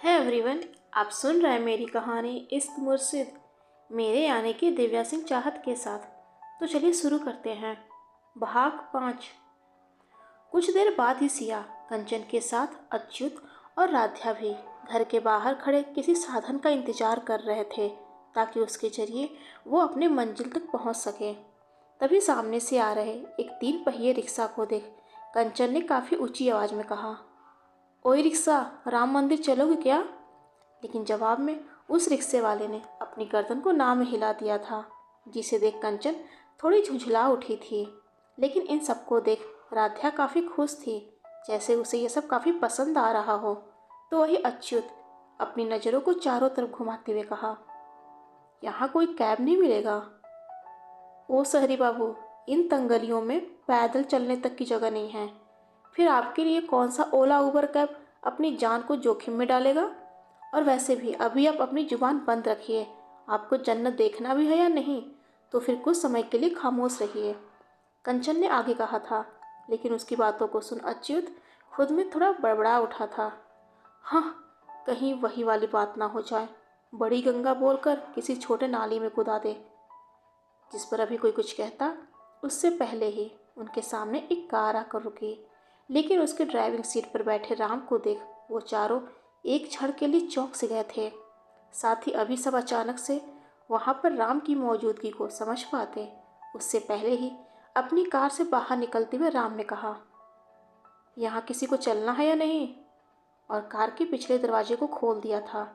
है एवरीवन। आप सुन रहे हैं मेरी कहानी इश्क मुर्शिद मेरे यानी कि दिव्या सिंह चाहत के साथ। तो चलिए शुरू करते हैं। भाग 5। कुछ देर बाद ही सिया कंचन के साथ अच्युत और राध्या भी घर के बाहर खड़े किसी साधन का इंतजार कर रहे थे ताकि उसके जरिए वो अपने मंजिल तक पहुंच सके। तभी सामने से आ रहे एक 3 पहिए रिक्शा को देख कंचन ने काफ़ी ऊंची आवाज़ में कहा, ओए रिक्शा, राम मंदिर चलोगे क्या? लेकिन जवाब में उस रिक्शे वाले ने अपनी गर्दन को ना में हिला दिया था, जिसे देख कंचन थोड़ी झुंझला उठी थी। लेकिन इन सबको देख राध्या काफ़ी खुश थी, जैसे उसे यह सब काफ़ी पसंद आ रहा हो। तो वही अच्युत अपनी नज़रों को चारों तरफ घुमाते हुए कहा, यहाँ कोई कैब नहीं मिलेगा? ओ शहरी बाबू, इन तंगलियों में पैदल चलने तक की जगह नहीं है। फिर आपके लिए कौन सा ओला उबर कैब अपनी जान को जोखिम में डालेगा? और वैसे भी अभी आप अपनी जुबान बंद रखिए। आपको जन्नत देखना भी है या नहीं? तो फिर कुछ समय के लिए खामोश रहिए, कंचन ने आगे कहा था। लेकिन उसकी बातों को सुन अच्युत खुद में थोड़ा बड़बड़ा उठा था। हाँ, कहीं वही वाली बात ना हो जाए, बड़ी गंगा बोलकर किसी छोटे नाली में कूदा दे। जिस पर अभी कोई कुछ कहता उससे पहले ही उनके सामने एक कार आकर रुकी। लेकिन उसके ड्राइविंग सीट पर बैठे राम को देख वो चारों एक क्षण के लिए चौंक से गए थे। साथ ही अभी सब अचानक से वहाँ पर राम की मौजूदगी को समझ पाते उससे पहले ही अपनी कार से बाहर निकलते हुए राम ने कहा, यहाँ किसी को चलना है या नहीं? और कार के पिछले दरवाजे को खोल दिया था,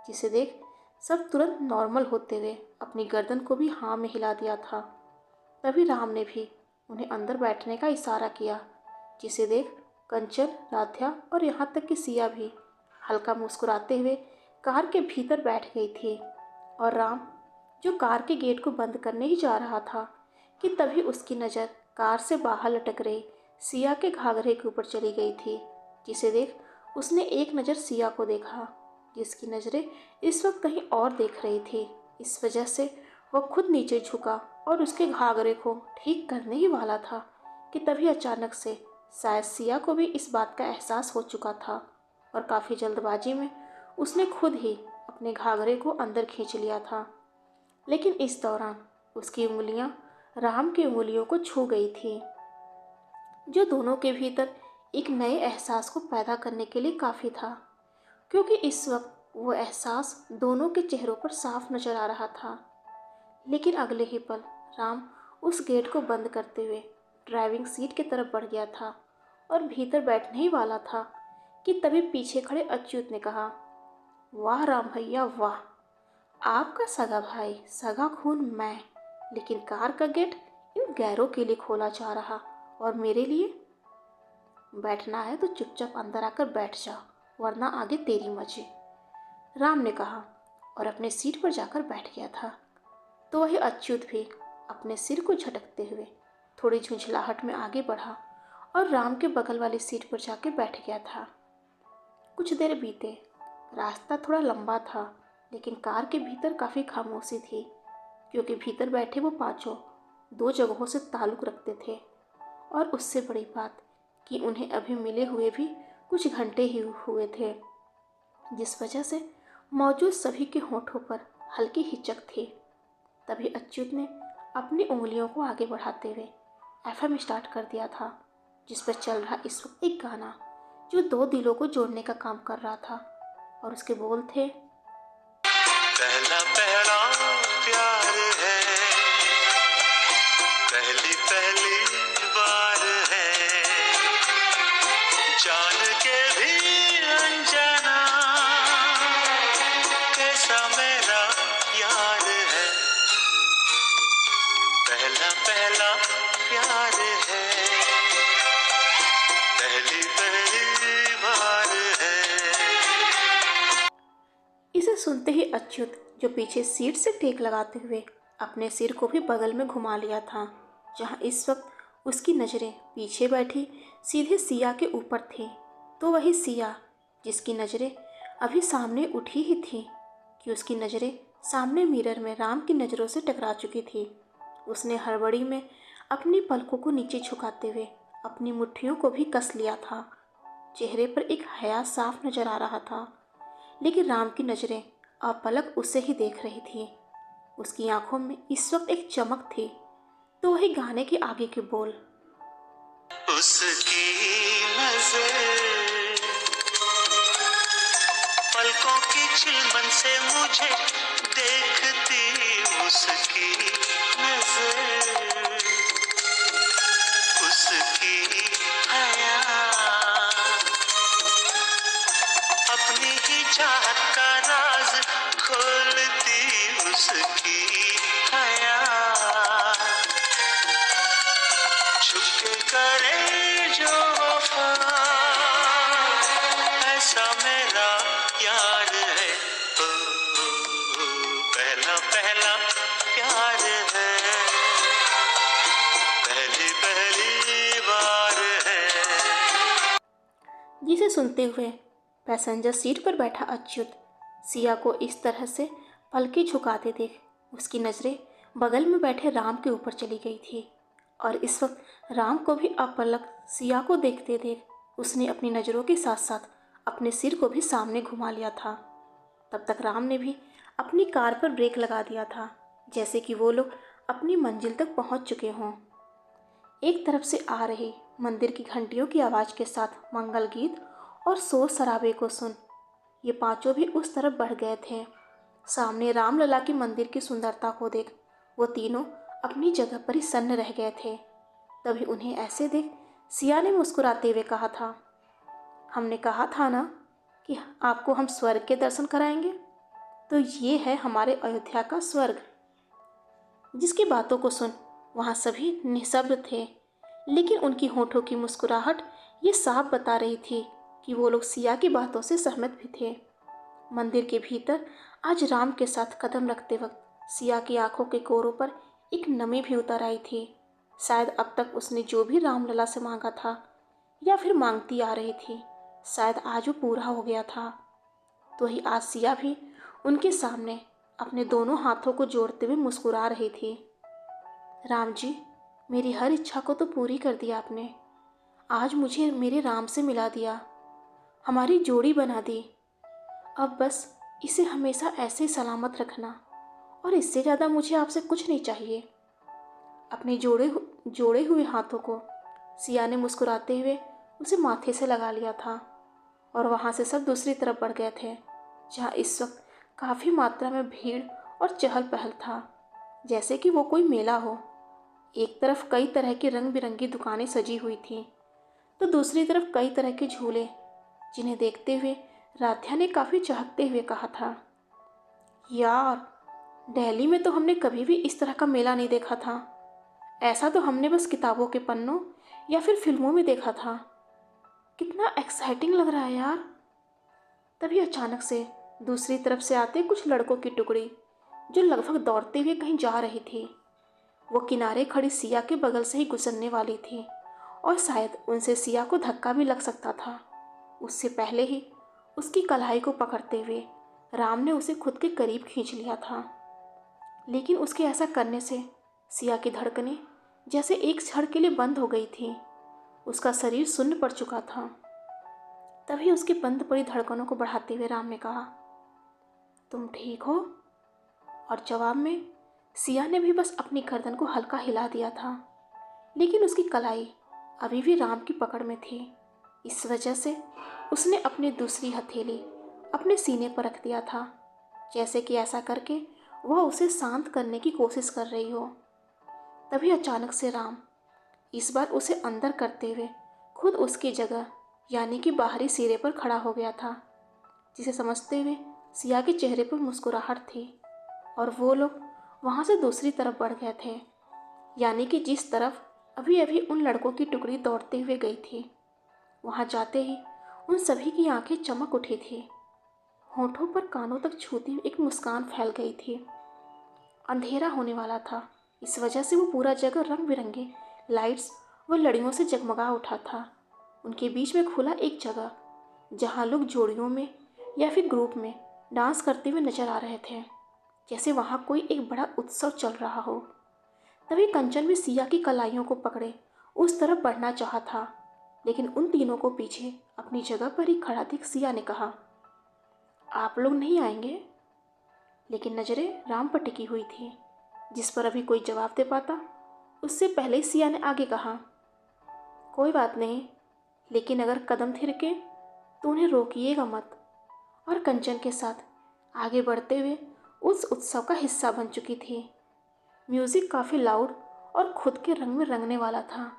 जिसे देख सब तुरंत नॉर्मल होते हुए अपनी गर्दन को भी हाँ में हिला दिया था। तभी राम ने भी उन्हें अंदर बैठने का इशारा किया, जिसे देख कंचन, राध्या और यहाँ तक कि सिया भी हल्का मुस्कुराते हुए कार के भीतर बैठ गई थी। और राम जो कार के गेट को बंद करने ही जा रहा था कि तभी उसकी नज़र कार से बाहर लटक रही सिया के घाघरे के ऊपर चली गई थी, जिसे देख उसने एक नज़र सिया को देखा, जिसकी नज़रें इस वक्त कहीं और देख रही थी। इस वजह से वह खुद नीचे झुका और उसके घाघरे को ठीक करने ही वाला था कि तभी अचानक से शायद सिया को भी इस बात का एहसास हो चुका था और काफ़ी जल्दबाजी में उसने खुद ही अपने घाघरे को अंदर खींच लिया था। लेकिन इस दौरान उसकी उंगलियां राम की उंगलियों को छू गई थी, जो दोनों के भीतर एक नए एहसास को पैदा करने के लिए काफ़ी था, क्योंकि इस वक्त वो एहसास दोनों के चेहरों पर साफ नजर आ रहा था। लेकिन अगले ही पल राम उस गेट को बंद करते हुए ड्राइविंग सीट की तरफ बढ़ गया था और भीतर बैठने ही वाला था कि तभी पीछे खड़े अच्युत ने कहा, वाह राम भैया वाह, आपका सगा भाई, सगा खून मैं, लेकिन कार का गेट इन गैरों के लिए खोला जा रहा और मेरे लिए? बैठना है तो चुपचाप अंदर आकर बैठ जा, वरना आगे तेरी मर्जी, राम ने कहा और अपने सीट पर जाकर बैठ गया था। तो वही अच्युत भी अपने सिर को झटकते हुए थोड़ी झुंझलाहट में आगे बढ़ा और राम के बगल वाली सीट पर जाके बैठ गया था। कुछ देर बीते, रास्ता थोड़ा लंबा था, लेकिन कार के भीतर काफ़ी खामोशी थी, क्योंकि भीतर बैठे वो पांचों 2 जगहों से ताल्लुक़ रखते थे। और उससे बड़ी बात कि उन्हें अभी मिले हुए भी कुछ घंटे ही हुए थे, जिस वजह से मौजूद सभी के होठों पर हल्की हिचक थी। तभी अच्युत ने अपनी उंगलियों को आगे बढ़ाते हुए एफएम स्टार्ट कर दिया था, जिस पर चल रहा इस वक्त एक गाना जो 2 दिलों को जोड़ने का काम कर रहा था। और उसके बोल थे, पहला पहला प्यार है, पहली पहली बार है, जान के भी अनजाना कैसा मेरा यार है, पहला पहला प्यार है, पहली पहली बार है। इसे सुनते ही अच्युत, जो पीछे सीट से टेक लगाते हुए अपने सिर को भी बगल में घुमा लिया था, जहां इस वक्त उसकी नज़रें पीछे बैठी सीधे सिया के ऊपर थी। तो वही सिया जिसकी नज़रें अभी सामने उठी ही थी कि उसकी नज़रें सामने मिरर में राम की नज़रों से टकरा चुकी थी। उसने हड़बड़ी में अपनी पलकों को नीचे झुकाते हुए अपनी मुट्ठियों को भी कस लिया था। चेहरे पर एक हया साफ नजर आ रहा था, लेकिन राम की नज़रें अपलक उसे ही देख रही थी। उसकी आंखों में इस वक्त एक चमक थी, तो वही गाने के आगे के बोल। उसकी नजर पलकों की चिलमन से मुझे देखती, उसकी नजर उसकी हया अपनी ही चाहत का राज खोलती, उसकी हया छुपके करे जो वफा, ऐसा मेरा यार है। ओ, पहला पहला प्यार है, पहली पहली बार है। जिसे सुनते हुए पैसेंजर सीट पर बैठा अच्युत सिया को इस तरह से पलके झुकाते देख उसकी नज़रें बगल में बैठे राम के ऊपर चली गई थी। और इस वक्त राम को भी अपलक सिया को देखते देख उसने अपनी नज़रों के साथ साथ अपने सिर को भी सामने घुमा लिया था। तब तक राम ने भी अपनी कार पर ब्रेक लगा दिया था, जैसे कि वो लोग अपनी मंजिल तक पहुंच चुके हों। एक तरफ से आ रही मंदिर की घंटियों की आवाज़ के साथ मंगल गीत और शोर शराबे को सुन ये पांचों भी उस तरफ बढ़ गए थे। सामने रामलला की मंदिर की सुंदरता को देख वो तीनों अपनी जगह पर ही सन्न रह गए थे। तभी उन्हें ऐसे देख सिया ने मुस्कुराते हुए कहा था, हमने कहा था ना कि आपको हम स्वर्ग के दर्शन कराएंगे, तो ये है हमारे अयोध्या का स्वर्ग। जिसकी बातों को सुन वहाँ सभी निशब्द थे, लेकिन उनकी होठों की मुस्कुराहट ये साफ बता रही थी कि वो लोग सिया की बातों से सहमत भी थे। मंदिर के भीतर आज राम के साथ कदम रखते वक्त सिया की आंखों के कोरों पर एक नमी भी उतर आई थी। शायद अब तक उसने जो भी रामलला से मांगा था या फिर मांगती आ रही थी, शायद आज वो पूरा हो गया था। तो ही आज सिया भी उनके सामने अपने दोनों हाथों को जोड़ते हुए मुस्कुरा रही थी। राम जी, मेरी हर इच्छा को तो पूरी कर दिया आपने। आज मुझे मेरे राम से मिला दिया, हमारी जोड़ी बना दी। अब बस इसे हमेशा ऐसे ही सलामत रखना, और इससे ज़्यादा मुझे आपसे कुछ नहीं चाहिए। अपने जोड़े हुए हाथों को सिया ने मुस्कुराते हुए उसे माथे से लगा लिया था। और वहाँ से सब दूसरी तरफ बढ़ गए थे, जहाँ इस वक्त काफ़ी मात्रा में भीड़ और चहल पहल था, जैसे कि वो कोई मेला हो। एक तरफ कई तरह की रंग बिरंगी दुकानें सजी हुई थीं, तो दूसरी तरफ कई तरह के झूले, जिन्हें देखते हुए राध्या ने काफ़ी चहकते हुए कहा था, यार, दिल्ली में तो हमने कभी भी इस तरह का मेला नहीं देखा था। ऐसा तो हमने बस किताबों के पन्नों या फिर फिल्मों में देखा था। कितना एक्साइटिंग लग रहा है यार। तभी अचानक से दूसरी तरफ से आते कुछ लड़कों की टुकड़ी, जो लगभग दौड़ते हुए कहीं जा रही थी। वो किनारे खड़ी सिया के बगल से ही गुजरने वाली थी, और शायद उनसे सिया को धक्का भी लग सकता था। उससे पहले ही उसकी कलाई को पकड़ते हुए राम ने उसे खुद के करीब खींच लिया था। लेकिन उसके ऐसा करने से सिया की धड़कनें जैसे एक क्षण के लिए बंद हो गई थी। उसका शरीर सुन्न पड़ चुका था। तभी उसकी बंद पड़ी धड़कनों को बढ़ाते हुए राम ने कहा, तुम ठीक हो? और जवाब में सिया ने भी बस अपनी गर्दन को हल्का हिला दिया था, लेकिन उसकी कलाई अभी भी राम की पकड़ में थी। इस वजह से उसने अपनी दूसरी हथेली अपने सीने पर रख दिया था, जैसे कि ऐसा करके वह उसे शांत करने की कोशिश कर रही हो। तभी अचानक से राम इस बार उसे अंदर करते हुए खुद उसकी जगह यानी कि बाहरी सिरे पर खड़ा हो गया था, जिसे समझते हुए सिया के चेहरे पर मुस्कुराहट थी। और वो लोग वहाँ से दूसरी तरफ बढ़ गए थे, यानी कि जिस तरफ अभी अभी उन लड़कों की टुकड़ी दौड़ते हुए गई थी। वहाँ जाते ही उन सभी की आंखें चमक उठी थी। होठों पर कानों तक छूती हुई एक मुस्कान फैल गई थी। अंधेरा होने वाला था, इस वजह से वो पूरा जगह रंग बिरंगे लाइट्स व लड़ियों से जगमगा उठा था। उनके बीच में खुला एक जगह, जहाँ लोग जोड़ियों में या फिर ग्रुप में डांस करते हुए नजर आ रहे थे, जैसे वहाँ कोई एक बड़ा उत्सव चल रहा हो। तभी कंचन भी सिया की कलाइयों को पकड़े उस तरफ बढ़ना चाहा था, लेकिन उन तीनों को पीछे अपनी जगह पर ही खड़ा देख सिया ने कहा, आप लोग नहीं आएंगे? लेकिन नज़रें राम पर टिकी हुई थी, जिस पर अभी कोई जवाब दे पाता उससे पहले ही सिया ने आगे कहा, कोई बात नहीं, लेकिन अगर कदम थिरके तो उन्हें रोकिएगा मत। और कंचन के साथ आगे बढ़ते हुए उस उत्सव का हिस्सा बन चुकी थी। म्यूज़िक काफ़ी लाउड और खुद के रंग में रंगने वाला था,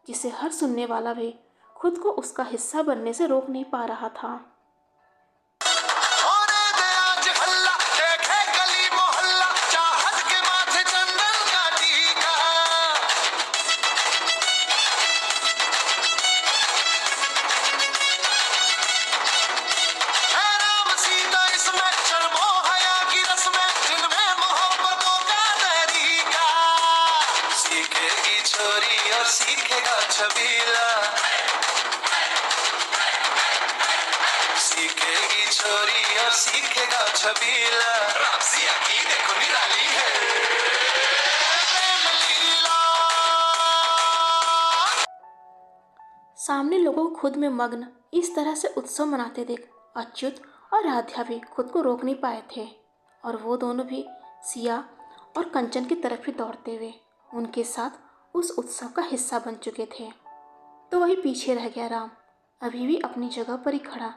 जिसे हर सुनने वाला भी खुद को उसका हिस्सा बनने से रोक नहीं पा रहा था। होने दे आज हल्ला, देखे गली मोहल्ला, चाहत के माथे चंदन का टीका। है राम सीता इसमें, शर्मो हया की रस्में, जिनमें मोहब्बतों का तरीका। सीखेगी छोरी और सीखेगा छबीला, सीखेगी छोरी और सीखेगा छबीला। राम सिया की देखो निराली है प्रेम लीला। सामने लोगों को खुद में मग्न इस तरह से उत्सव मनाते देख अच्युत और राध्या भी खुद को रोक नहीं पाए थे, और वो दोनों भी सिया और कंचन की तरफ ही दौड़ते हुए उनके साथ उस उत्सव का हिस्सा बन चुके थे। तो वही पीछे रह गया राम, अभी भी अपनी जगह पर ही खड़ा,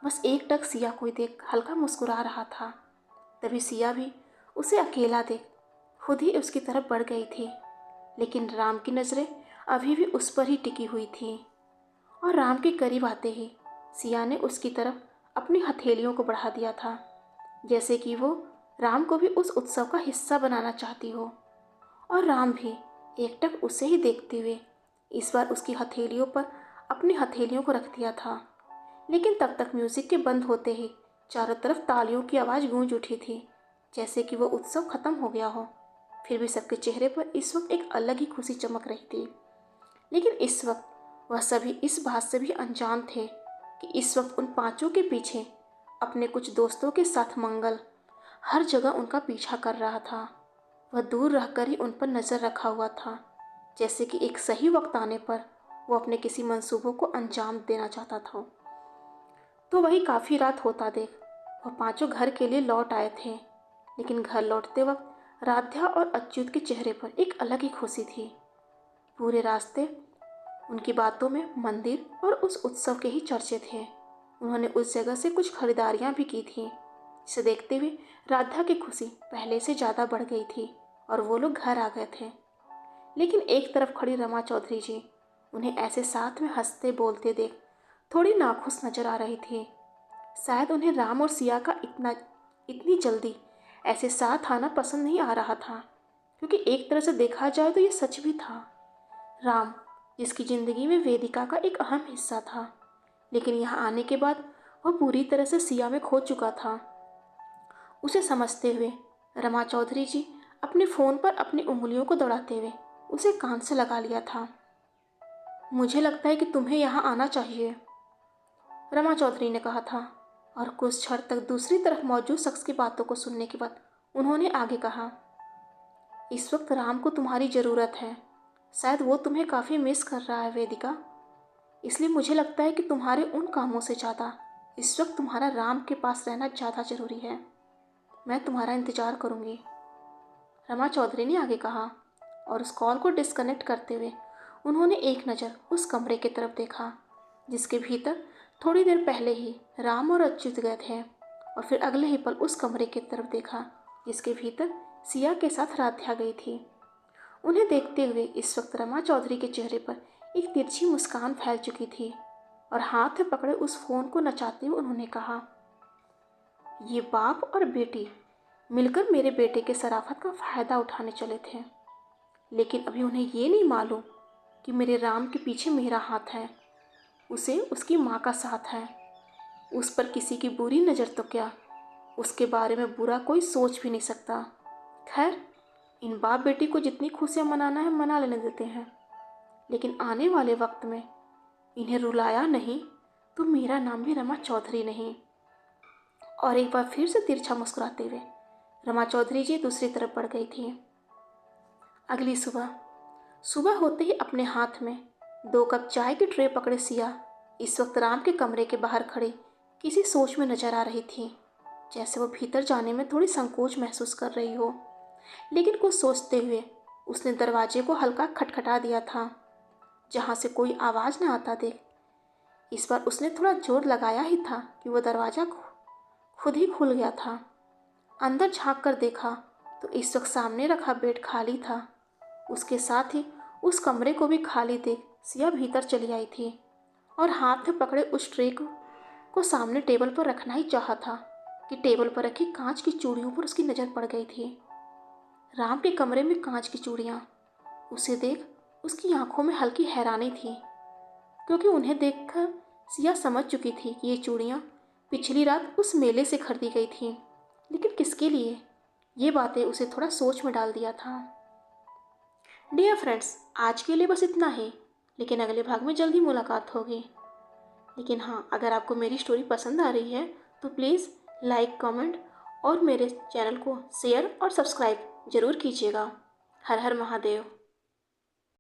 बस एकटक सिया को देख हल्का मुस्कुरा रहा था। तभी सिया भी उसे अकेला देख खुद ही उसकी तरफ बढ़ गई थी, लेकिन राम की नज़रें अभी भी उस पर ही टिकी हुई थी। और राम के करीब आते ही सिया ने उसकी तरफ अपनी हथेलियों को बढ़ा दिया था, जैसे कि वो राम को भी उस उत्सव का हिस्सा बनाना चाहती हो। और राम भी एकटक उसे ही देखते हुए इस बार उसकी हथेलियों पर अपनी हथेलियों को रख दिया था। लेकिन तब तक म्यूज़िक के बंद होते ही चारों तरफ तालियों की आवाज़ गूंज उठी थी, जैसे कि वो उत्सव ख़त्म हो गया हो। फिर भी सबके चेहरे पर इस वक्त एक अलग ही खुशी चमक रही थी। लेकिन इस वक्त वह सभी इस बात से भी अनजान थे कि इस वक्त उन पांचों के पीछे अपने कुछ दोस्तों के साथ मंगल हर जगह उनका पीछा कर रहा था। वह दूर रहकर ही उन पर नज़र रखा हुआ था, जैसे कि एक सही वक्त आने पर वो अपने किसी मंसूबों को अंजाम देना चाहता था। तो वही काफ़ी रात होता देख वह पांचों घर के लिए लौट आए थे। लेकिन घर लौटते वक्त राध्या और अच्युत के चेहरे पर एक अलग ही खुशी थी। पूरे रास्ते उनकी बातों में मंदिर और उस उत्सव के ही चर्चे थे। उन्होंने उस जगह से कुछ खरीदारियां भी की थी, जिसे देखते हुए राधा की खुशी पहले से ज़्यादा बढ़ गई थी और वो लोग घर आ गए थे। लेकिन एक तरफ खड़ी रमा चौधरी जी उन्हें ऐसे साथ में हंसते बोलते देख थोड़ी नाखुश नजर आ रही थी। शायद उन्हें राम और सिया का इतनी जल्दी ऐसे साथ आना पसंद नहीं आ रहा था, क्योंकि एक तरह से देखा जाए तो ये सच भी था। राम जिसकी ज़िंदगी में वेदिका का एक अहम हिस्सा था, लेकिन यहाँ आने के बाद वह पूरी तरह से सिया में खो चुका था। उसे समझते हुए रमा चौधरी जी अपने फ़ोन पर अपनी उंगलियों को दौड़ाते हुए उसे कान से लगा लिया था। मुझे लगता है कि तुम्हें यहाँ आना चाहिए, रमा चौधरी ने कहा था। और कुछ क्षण तक दूसरी तरफ मौजूद शख्स की बातों को सुनने के बाद उन्होंने आगे कहा, इस वक्त राम को तुम्हारी ज़रूरत है। शायद वो तुम्हें काफ़ी मिस कर रहा है वेदिका, इसलिए मुझे लगता है कि तुम्हारे उन कामों से ज़्यादा इस वक्त तुम्हारा राम के पास रहना ज़्यादा ज़रूरी है। मैं तुम्हारा इंतज़ार करूँगी, रमा चौधरी ने आगे कहा। और उस कॉल को डिस्कनेक्ट करते हुए उन्होंने एक नज़र उस कमरे की तरफ देखा, जिसके भीतर थोड़ी देर पहले ही राम और अच्युत गए थे, और फिर अगले ही पल उस कमरे की तरफ देखा जिसके भीतर सिया के साथ राध्या गई थी। उन्हें देखते हुए इस वक्त रमा चौधरी के चेहरे पर एक तिरछी मुस्कान फैल चुकी थी, और हाथ में पकड़े उस फ़ोन को नचाते हुए उन्होंने कहा, ये बाप और बेटी मिलकर मेरे बेटे के शराफत का फ़ायदा उठाने चले थे, लेकिन अभी उन्हें ये नहीं मालूम कि मेरे राम के पीछे मेरा हाथ है, उसे उसकी माँ का साथ है। उस पर किसी की बुरी नज़र तो क्या, उसके बारे में बुरा कोई सोच भी नहीं सकता। खैर, इन बाप बेटी को जितनी खुशियाँ मनाना है मना लेने देते हैं, लेकिन आने वाले वक्त में इन्हें रुलाया नहीं तो मेरा नाम भी रमा चौधरी नहीं। और एक बार फिर से तिरछा मुस्कुराते हुए रमा चौधरी जी दूसरी तरफ बढ़ गई थी। अगली सुबह होते ही अपने हाथ में 2 कप चाय की ट्रे पकड़े सिया इस वक्त राम के कमरे के बाहर खड़े किसी सोच में नजर आ रही थी। जैसे वो भीतर जाने में थोड़ी संकोच महसूस कर रही हो। लेकिन कुछ सोचते हुए उसने दरवाजे को हल्का खटखटा दिया था, जहाँ से कोई आवाज़ न आता देख। इस बार उसने थोड़ा जोर लगाया ही था कि वो दरवाज़ा खुद ही खुल गया था। अंदर झांक कर देखा तो इस वक्त सामने रखा बेड खाली था। उसके साथ ही उस कमरे को भी खाली देख सिया भीतर चली आई थी और हाथ में पकड़े उस ट्रे को सामने टेबल पर रखना ही चाहा था कि टेबल पर रखी कांच की चूड़ियों पर उसकी नज़र पड़ गई थी। राम के कमरे में कांच की चूड़ियाँ, उसे देख उसकी आंखों में हल्की हैरानी थी, क्योंकि उन्हें देखकर सिया समझ चुकी थी कि ये चूड़ियाँ पिछली रात उस मेले से खरीदी गई थी। लेकिन किसके लिए? ये बातें उसे थोड़ा सोच में डाल दिया था। डियर फ्रेंड्स, आज के लिए बस इतना ही, लेकिन अगले भाग में जल्दी मुलाकात होगी। लेकिन हाँ, अगर आपको मेरी स्टोरी पसंद आ रही है तो प्लीज़ लाइक, कमेंट और मेरे चैनल को शेयर और सब्सक्राइब ज़रूर कीजिएगा। हर हर महादेव।